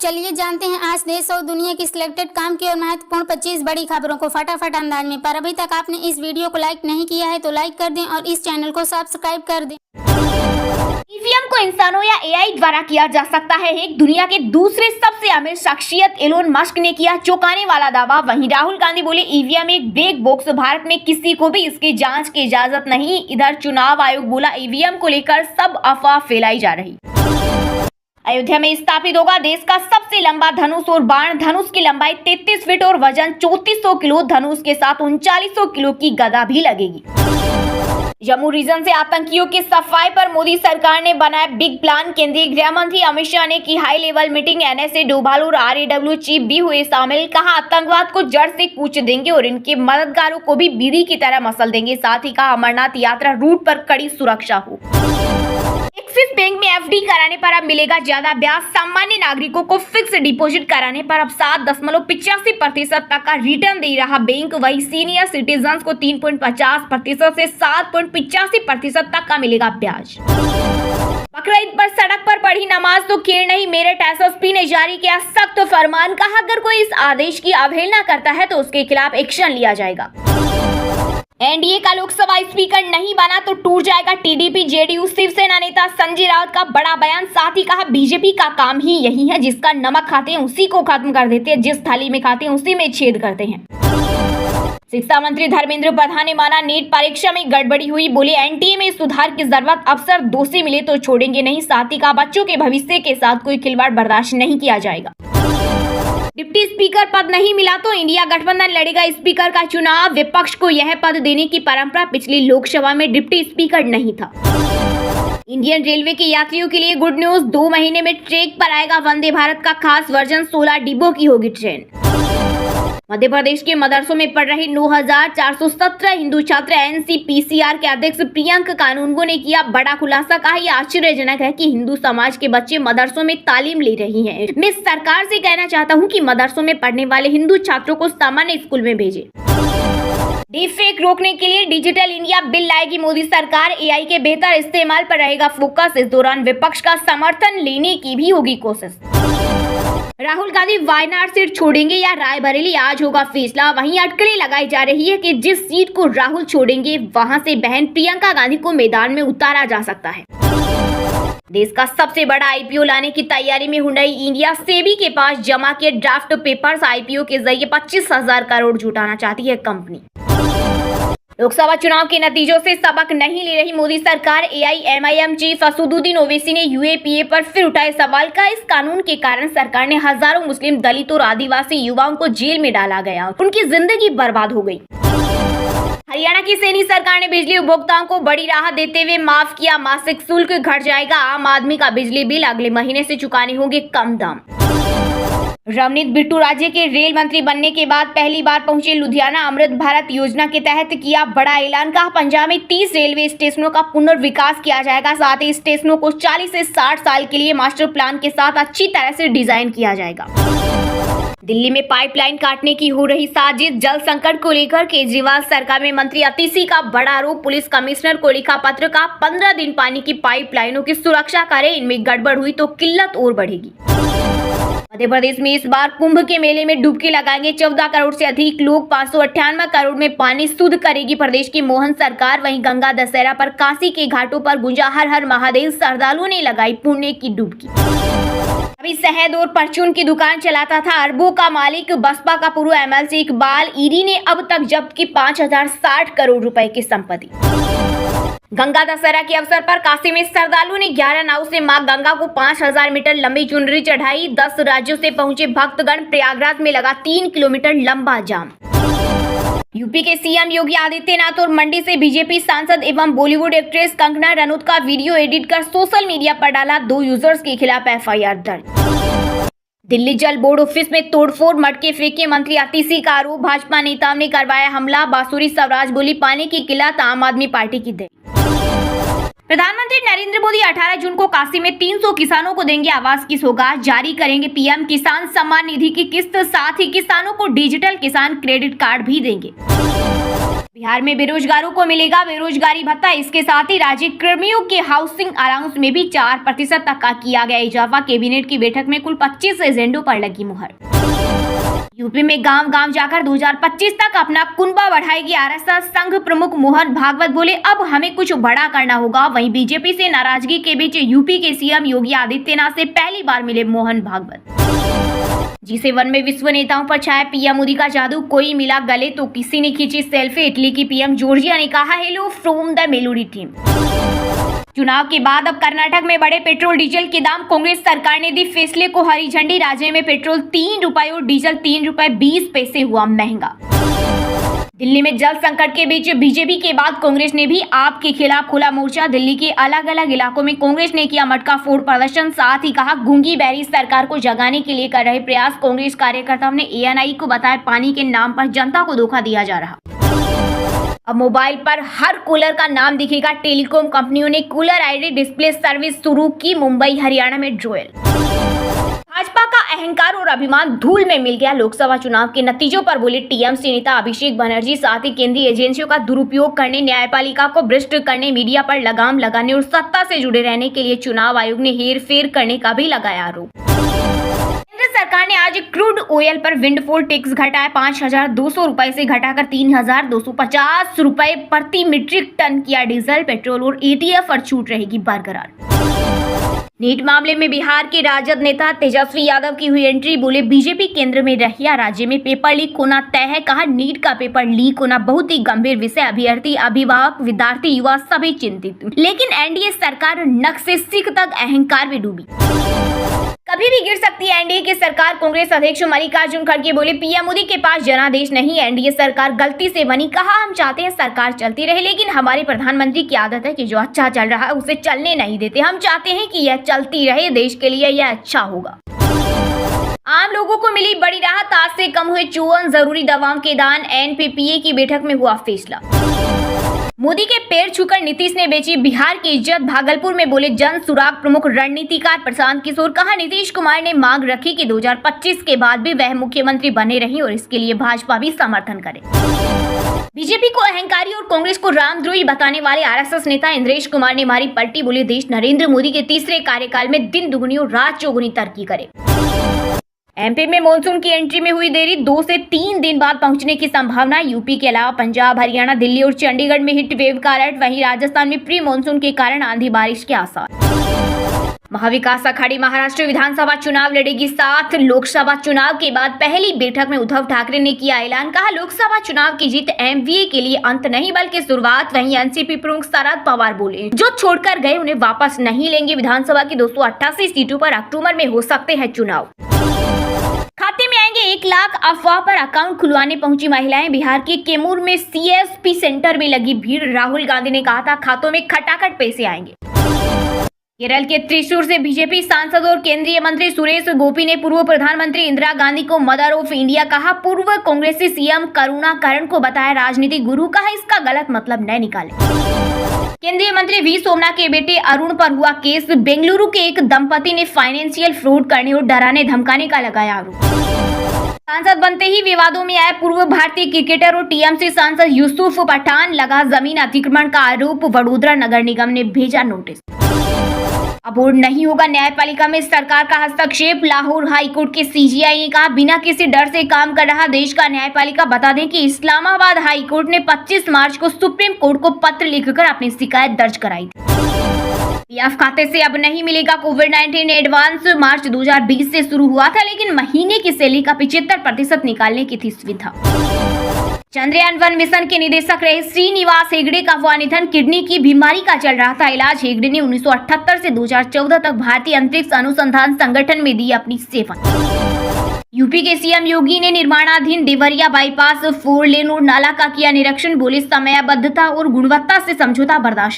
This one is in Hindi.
चलिए जानते हैं आज देश और दुनिया की सिलेक्टेड काम की और महत्वपूर्ण 25 बड़ी खबरों को फटाफट अंदाज में। पर अभी तक आपने इस वीडियो को लाइक नहीं किया है तो लाइक कर दें और इस चैनल को सब्सक्राइब कर दें। ईवीएम को इंसानों या एआई द्वारा किया जा सकता है। एक दुनिया के दूसरे सबसे अमीर शख्सियत एलोन मस्क ने किया चौंकाने वाला दावा। वहीं राहुल गांधी बोले ईवीएम एक ब्लैक बॉक्स, भारत में किसी को भी इसकी जांच की इजाजत नहीं। इधर चुनाव आयोग बोला ईवीएम को लेकर सब अफवाह फैलाई जा रही। अयोध्या में स्थापित होगा देश का सबसे लंबा धनुष और बाण। धनुष की लंबाई 33 फीट और वजन 3400 किलो। धनुष के साथ 3900 किलो की गदा भी लगेगी। जम्मू रीजन से आतंकियों की सफाई पर मोदी सरकार ने बनाया बिग प्लान। केंद्रीय गृह मंत्री अमित शाह ने की high level meeting. NSA Doval और आरएडब्ल्यू चीफ भी हुए शामिल। कहा आतंकवाद को जड़ से कूच देंगे और इनके मददगारों को भी बीड़ी की तरह मसल देंगे। साथ ही कहा अमरनाथ यात्रा रूट पर कड़ी सुरक्षा हो। एक्सिस बैंक में एफडी कराने पर अब मिलेगा ज्यादा ब्याज। सामान्य नागरिकों को फिक्स डिपॉजिट कराने पर अब 7.85% तक का रिटर्न दे रहा बैंक। वही सीनियर सिटीजन को 3.50% से 7.85% तक का मिलेगा ब्याज। बकरीद पर सड़क पर पढ़ी नमाज तो खैर नहीं। मेरठ एसएसपी ने जारी किया सख्त फरमान। कहा अगर कोई इस आदेश की अवहेलना करता है तो उसके खिलाफ एक्शन लिया जाएगा। एनडीए का लोकसभा स्पीकर नहीं बना तो टूट जाएगा टीडीपी जेडीयू। शिवसेना नेता संजय राउत का बड़ा बयान। साथ ही कहा बीजेपी का काम ही यही है, जिसका नमक खाते हैं उसी को खत्म कर देते हैं, जिस थाली में खाते हैं उसी में छेद करते हैं। शिक्षा मंत्री धर्मेंद्र प्रधान ने माना नीट परीक्षा में गड़बड़ी हुई। बोले एनटीए में सुधार की जरूरत। अफसर दोषी मिले तो छोड़ेंगे नहीं। साथ ही कहा बच्चों के भविष्य के साथ कोई खिलवाड़ बर्दाश्त नहीं किया जाएगा। डिप्टी स्पीकर पद नहीं मिला तो इंडिया गठबंधन लड़ेगा स्पीकर का चुनाव। विपक्ष को यह पद देने की परंपरा पिछली लोकसभा में डिप्टी स्पीकर नहीं था। इंडियन रेलवे के यात्रियों के लिए गुड न्यूज। 2 महीने में ट्रैक पर आएगा वंदे भारत का खास वर्जन। 16 डिब्बों की होगी ट्रेन। मध्य प्रदेश के मदरसों में पढ़ रहे 9417 हिंदू छात्र। एनसीपीसीआर के अध्यक्ष प्रियंक कानूनगो ने किया बड़ा खुलासा। कहा यह आश्चर्यजनक है कि हिंदू समाज के बच्चे मदरसों में तालीम ले रही हैं। मैं सरकार से कहना चाहता हूं कि मदरसों में पढ़ने वाले हिंदू छात्रों को सामान्य स्कूल में भेजें। डीप फेक रोकने के लिए डिजिटल इंडिया बिल लाएगी मोदी सरकार। एआई के बेहतर इस्तेमाल पर रहेगा फोकस। इस दौरान विपक्ष का समर्थन लेने की भी होगी कोशिश। राहुल गांधी वायनाड सीट छोड़ेंगे या रायबरेली, आज होगा फैसला। वहीं अटकलें लगाई जा रही है कि जिस सीट को राहुल छोड़ेंगे वहां से बहन प्रियंका गांधी को मैदान में उतारा जा सकता है। देश का सबसे बड़ा आईपीओ लाने की तैयारी में हुंडई इंडिया। सेबी के पास जमा किए ड्राफ्ट पेपर्स। आईपीओ के जरिए 25,000 करोड़ जुटाना चाहती है कंपनी। लोकसभा चुनाव के नतीजों से सबक नहीं ले रही मोदी सरकार। एआईएमआईएम चीफ असदुद्दीन ओवैसी ने यूएपीए पर फिर उठाए सवाल। का इस कानून के कारण सरकार ने हजारों मुस्लिम, दलित और आदिवासी युवाओं को जेल में डाला गया। उनकी जिंदगी बर्बाद हो गई। हरियाणा की सैनी सरकार ने बिजली उपभोक्ताओं को बड़ी राहत देते हुए माफ किया मासिक शुल्क घट जाएगा। आम आदमी का बिजली बिल अगले महीने से चुकाने होंगे कम दाम। रवनीत बिट्टू राज्य के रेल मंत्री बनने के बाद पहली बार पहुंचे लुधियाना। अमृत भारत योजना के तहत किया बड़ा ऐलान। कहा पंजाब में 30 रेलवे स्टेशनों का पुनर्विकास किया जाएगा। साथ ही स्टेशनों को 40 से 60 साल के लिए मास्टर प्लान के साथ अच्छी तरह से डिजाइन किया जाएगा। दिल्ली में पाइपलाइन काटने की हो रही साजिश। जल संकट को लेकर केजरीवाल सरकार में मंत्री अतिशी का बड़ा आरोप। पुलिस कमिश्नर को लिखा पत्र। का 15 दिन पानी की पाइपलाइनों की सुरक्षा करें, इनमें गड़बड़ हुई तो किल्लत और बढ़ेगी। मध्य प्रदेश में इस बार कुंभ के मेले में डुबकी लगाएंगे 14 करोड़ से अधिक लोग। 598 करोड़ में पानी शुद्ध करेगी प्रदेश की मोहन सरकार। वहीं गंगा दशहरा पर काशी के घाटों पर गुंजा हर हर महादेव। श्रद्धालुओं ने लगाई पुण्य की डुबकी। अभी शहद और परचून की दुकान चलाता था अरबों का मालिक बसपा का पूर्व एमएलसी इकबाल। ईडी ने अब तक जब्त की 5060 करोड़ रुपए की संपत्ति। गंगा दशहरा के अवसर पर काशी में श्रद्धालुओं ने 11 नाव से मां गंगा को 5000 मीटर लंबी चुनरी चढ़ाई। 10 राज्यों से पहुंचे भक्तगण। प्रयागराज में लगा 3 किलोमीटर लंबा जाम। यूपी के सीएम योगी आदित्यनाथ और मंडी से बीजेपी सांसद एवं बॉलीवुड एक्ट्रेस कंगना रनौत का वीडियो एडिट कर सोशल मीडिया पर डाला। 2 यूजर्स के खिलाफ एफआईआर दर्ज। दिल्ली जल बोर्ड ऑफिस में तोड़फोड़, मटके फेंके मंत्री अतिशी का आरोप। भाजपा नेताओं ने करवाया हमला। बांसुरी स्वराज बोली पानी की किल्लत आम आदमी पार्टी की दे। प्रधानमंत्री नरेंद्र मोदी 18 जून को काशी में 300 किसानों को देंगे आवास की सौगात। जारी करेंगे पीएम किसान सम्मान निधि की किस्त। साथ ही किसानों को डिजिटल किसान क्रेडिट कार्ड भी देंगे। बिहार में बेरोजगारों को मिलेगा बेरोजगारी भत्ता। इसके साथ ही राज्य कर्मियों के हाउसिंग अलाउंस में भी 4% तक का किया गया इजाफा। कैबिनेट की बैठक में कुल 25 एजेंडों पर लगी मुहर। यूपी में गांव-गांव जाकर 2025 तक अपना कुनबा बढ़ाएगी आरएसएस। संघ प्रमुख मोहन भागवत बोले, अब हमें कुछ बड़ा करना होगा। वहीं बीजेपी से नाराजगी के बीच यूपी के सीएम योगी आदित्यनाथ से पहली बार मिले मोहन भागवत। G7 में विश्व नेताओं पर छाया पीएम मोदी का जादू। कोई मिला गले तो किसी ने खींची सेल्फी। इटली की पीएम जॉर्जिया ने कहा, hello from the melody team. चुनाव के बाद अब कर्नाटक में बढ़े पेट्रोल डीजल के दाम। कांग्रेस सरकार ने दी फैसले को हरी झंडी। राज्य में पेट्रोल 3 रुपए और डीजल 3 रुपए 20 पैसे हुआ महंगा। दिल्ली में जल संकट के बीच बीजेपी के बाद कांग्रेस ने भी आप के खिलाफ खुला मोर्चा। दिल्ली के अलग अलग इलाकों में कांग्रेस ने किया मटका फोड़ प्रदर्शन। साथ ही कहा, गूंगी बहरी सरकार को जगाने के लिए कर रहे प्रयास। कांग्रेस कार्यकर्ताओं ने एएनआई को बताया, पानी के नाम पर जनता को धोखा दिया जा रहा। अब मोबाइल पर हर कूलर का नाम दिखेगा। टेलीकॉम कंपनियों ने कूलर आईडी डिस्प्ले सर्विस शुरू की। मुंबई हरियाणा में ड्रोयल। भाजपा का अहंकार और अभिमान धूल में मिल गया। लोकसभा चुनाव के नतीजों पर बोले टीएमसी नेता अभिषेक बनर्जी। साथ ही केंद्रीय एजेंसियों का दुरुपयोग करने, न्यायपालिका को भ्रष्ट करने, मीडिया पर लगाम लगाने और सत्ता से जुड़े रहने के लिए चुनाव आयोग ने हेरफेर करने का भी लगाया आरोप। सरकार ने आज क्रूड ऑयल पर विंडफॉल टैक्स घटाया। 5,200 रुपए से घटाकर 3,250 रुपए प्रति मीट्रिक टन किया। डीजल, पेट्रोल और एटीएफ पर छूट रहेगी बरकरार। नीट मामले में बिहार के राजद नेता तेजस्वी यादव की हुई एंट्री। बोले, बीजेपी केंद्र में रही या राज्य में पेपर लीक होना तय है। कहा, नीट का पेपर लीक होना बहुत ही गंभीर विषय। अभ्यर्थी, अभिभावक, विद्यार्थी, युवा सभी चिंतित। लेकिन एनडीए सरकार नक से सिख तक अहंकार में डूबी। कभी भी गिर सकती है एनडीए की सरकार। कांग्रेस अध्यक्ष मल्लिकार्जुन खड़गे बोले, पीएम मोदी के पास जनादेश नहीं, एनडीए सरकार गलती से बनी। कहा, हम चाहते हैं सरकार चलती रहे, लेकिन हमारे प्रधानमंत्री की आदत है कि जो अच्छा चल रहा है उसे चलने नहीं देते। हम चाहते हैं कि यह चलती रहे, देश के लिए यह अच्छा होगा। आम लोगों को मिली बड़ी राहत। आज से कम हुए चूवन जरूरी दवाओं के दान। एनपीपीए की बैठक में हुआ फैसला। मोदी के पैर छूकर नीतीश ने बेची बिहार की इज्जत। भागलपुर में बोले जन सुराग प्रमुख रणनीतिकार प्रशांत किशोर। कहा, नीतीश कुमार ने मांग रखी कि 2025 के बाद भी वह मुख्यमंत्री बने रहें और इसके लिए भाजपा भी समर्थन करे। बीजेपी को अहंकारी और कांग्रेस को रामद्रोही बताने वाले आरएसएस नेता इंद्रेश कुमार ने मारी पलटी। बोले, देश नरेंद्र मोदी के तीसरे कार्यकाल में दिन दुगुनी और रात चौगुनी तरक्की करे। एमपी में मानसून की एंट्री में हुई देरी। 2 से 3 दिन बाद पहुंचने की संभावना। यूपी के अलावा पंजाब, हरियाणा, दिल्ली और चंडीगढ़ में हीट वेव का अलर्ट। वहीं राजस्थान में प्री मानसून के कारण आंधी बारिश के आसार। महाविकास अघाड़ी महाराष्ट्र विधानसभा चुनाव लड़ेगी। 7 लोकसभा चुनाव के बाद पहली बैठक में उद्धव ठाकरे ने किया ऐलान। कहा, लोकसभा चुनाव की जीत एमवीए के लिए अंत नहीं बल्कि शुरुआत। वहीं एनसीपी प्रमुख शरद पवार बोले, जो छोड़कर गए उन्हें वापस नहीं लेंगे। विधानसभा की 288 सीटों पर अक्टूबर में हो सकते हैं चुनाव। खाते में आएंगे 1 लाख। अफवाह पर अकाउंट खुलवाने पहुंची महिलाएं। बिहार के कैमूर में सीएसपी सेंटर में लगी भीड़। राहुल गांधी ने कहा था, खातों में खटाखट पैसे आएंगे। केरल के त्रिशूर से बीजेपी सांसद और केंद्रीय मंत्री सुरेश गोपी ने पूर्व प्रधानमंत्री इंदिरा गांधी को मदर ऑफ इंडिया कहा। पूर्व कांग्रेसी सीएम करुणाकरण को बताया राजनीतिक गुरु। कहा, इसका गलत मतलब न निकाले। केंद्रीय मंत्री वी सोमनाथ के बेटे अरुण पर हुआ केस। बेंगलुरु के एक दंपति ने फाइनेंशियल फ्रॉड करने और डराने धमकाने का लगाया आरोप। सांसद बनते ही विवादों में आए पूर्व भारतीय क्रिकेटर और टीएमसी सांसद यूसुफ पठान। लगा जमीन अतिक्रमण का आरोप। वडोदरा नगर निगम ने भेजा नोटिस। अबोर्ड नहीं होगा न्यायपालिका में सरकार का हस्तक्षेप। लाहौर हाईकोर्ट के सीजीआई ने कहा, बिना किसी डर से काम कर रहा देश का न्यायपालिका। बता दें कि इस्लामाबाद हाईकोर्ट ने 25 मार्च को सुप्रीम कोर्ट को पत्र लिखकर अपनी शिकायत दर्ज कराई थी। पीएफ खाते से अब नहीं मिलेगा कोविड-19 एडवांस। मार्च 2020 से शुरू हुआ था, लेकिन महीने की सैलरी का 75% निकालने की थी सुविधा। चंद्रयान-1 मिशन के निदेशक रहे श्रीनिवास हेगड़े का हुआ निधन। किडनी की बीमारी का चल रहा था इलाज। हेगड़े ने 1978 से 2014 तक भारतीय अंतरिक्ष अनुसंधान संगठन में दी अपनी सेवा। यूपी के सीएम योगी ने निर्माणाधीन देवरिया बाईपास 4 लेन और नाला का किया निरीक्षण। बोले, समयबद्धता और गुणवत्ता से समझौता बर्दाश्त